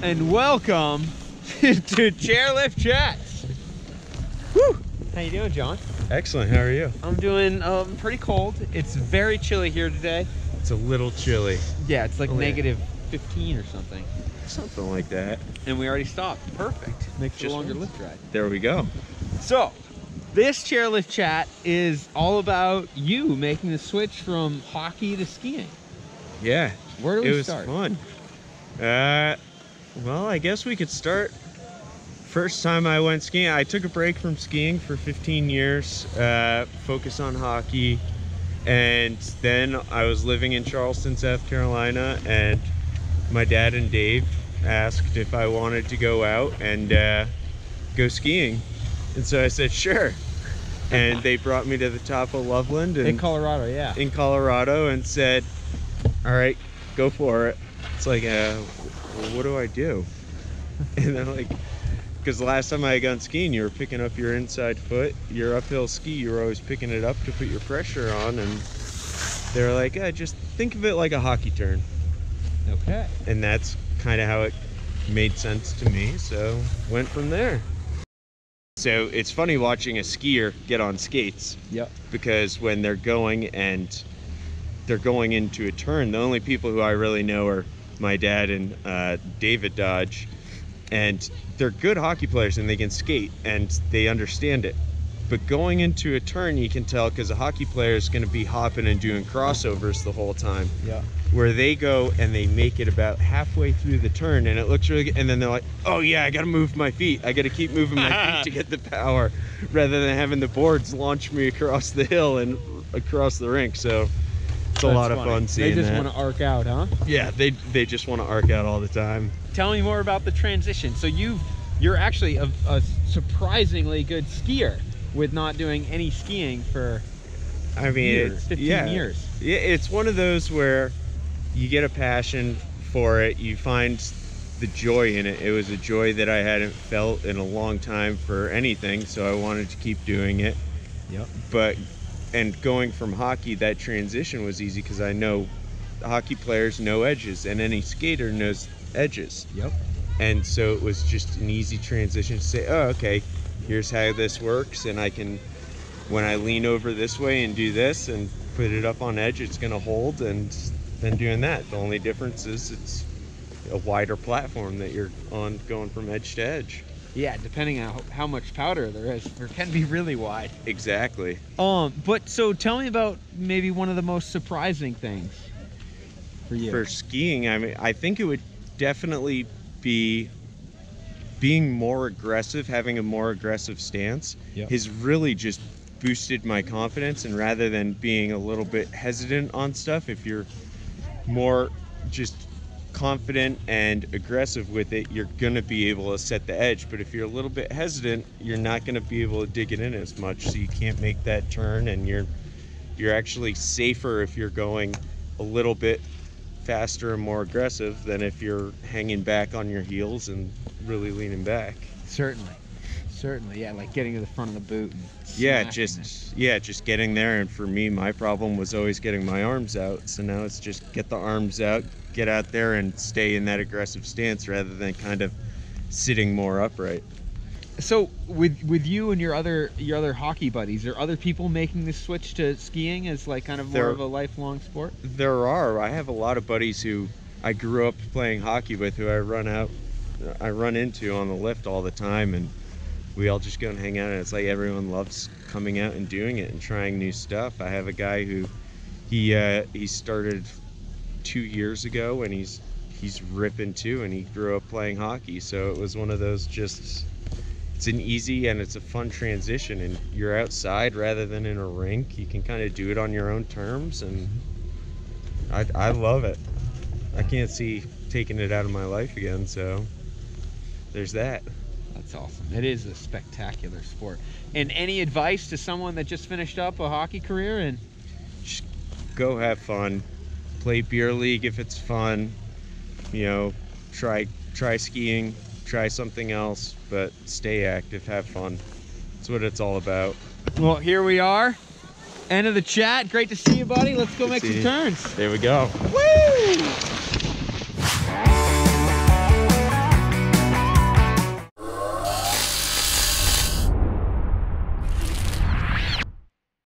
and welcome to Chairlift Chats. Woo! How you doing, John? Excellent. How are you? I'm doing pretty cold. It's very chilly here today. It's a little chilly. Yeah, it's like negative 15 or something. Something like that. And we already stopped. Perfect. Makes it a longer lift ride. There we go. So, this Chairlift Chat is all about you making the switch from hockey to skiing. Yeah. Where do we start? It was fun. Well, I guess we could start. First time I went skiing, I took a break from skiing for 15 years, focused on hockey, and then I was living in Charleston, South Carolina, and my dad and Dave asked if I wanted to go out and go skiing, and so I said sure, and they brought me to the top of Loveland In Colorado, yeah. In Colorado, and said, all right, go for it. It's like, well, what do I do? And I'm like, because the last time I had gone skiing, you were picking up your inside foot, your uphill ski, you were always picking it up to put your pressure on, and they were like, just think of it like a hockey turn. Okay. And that's kind of how it made sense to me, so went from there. So it's funny watching a skier get on skates. Yep. Because when they're going into a turn, the only people who I really know are my dad and David Dodge, and they're good hockey players and they can skate and they understand it. But going into a turn, you can tell, because a hockey player is going to be hopping and doing crossovers the whole time. Yeah. Where they go and they make it about halfway through the turn and it looks really good, and then they're like, oh yeah, I got to move my feet. I got to keep moving my feet to get the power, rather than having the boards launch me across the hill and across the rink. So it's a lot of fun seeing that. They just want to arc out, huh? Yeah, they just want to arc out all the time. Tell me more about the transition. So you're actually a surprisingly good skier with not doing any skiing for 15 years. Yeah, it's one of those where you get a passion for it, you find the joy in it. It was a joy that I hadn't felt in a long time for anything, so I wanted to keep doing it. Yep. And going from hockey, that transition was easy because I know hockey players know edges and any skater knows edges. Yep. And so it was just an easy transition to say, oh, okay, here's how this works, and I can, when I lean over this way and do this and put it up on edge, it's gonna hold, and then doing that. The only difference is it's a wider platform that you're on, going from edge to edge. Yeah, depending on how much powder there is, it can be really wide. Exactly. But so tell me about maybe one of the most surprising things for you. For skiing, I mean, I think it would definitely be being more aggressive, having a more aggressive stance. Yep. Has really just boosted my confidence, and rather than being a little bit hesitant on stuff, if you're more just confident and aggressive with it, you're gonna be able to set the edge. But if you're a little bit hesitant, you're not gonna be able to dig it in as much, so you can't make that turn, and you're actually safer if you're going a little bit faster and more aggressive than if you're hanging back on your heels and really leaning back. Certainly, yeah, like getting to the front of the boot and just getting there. And for me, my problem was always getting my arms out, so now it's just get the arms out, get out there and stay in that aggressive stance rather than kind of sitting more upright. So with you and your other hockey buddies, are other people making the switch to skiing as like kind of more of a lifelong sport? There are. I have a lot of buddies who I grew up playing hockey with, who I run into on the lift all the time, and we all just go and hang out, and it's like everyone loves coming out and doing it and trying new stuff. I have a guy who he started 2 years ago, and he's ripping too, and he grew up playing hockey, so it was one of those just, it's an easy and it's a fun transition, and you're outside rather than in a rink. You can kind of do it on your own terms, and I love it. I can't see taking it out of my life again, so there's that. That's awesome. It is a spectacular sport. And any advice to someone that just finished up a hockey career? And just go have fun, play beer league if it's fun, you know, try skiing, try something else, but stay active, have fun. That's what it's all about. Well, here we are, end of the chat. Great to see you, buddy. Let's go make some turns. There we go. Woo!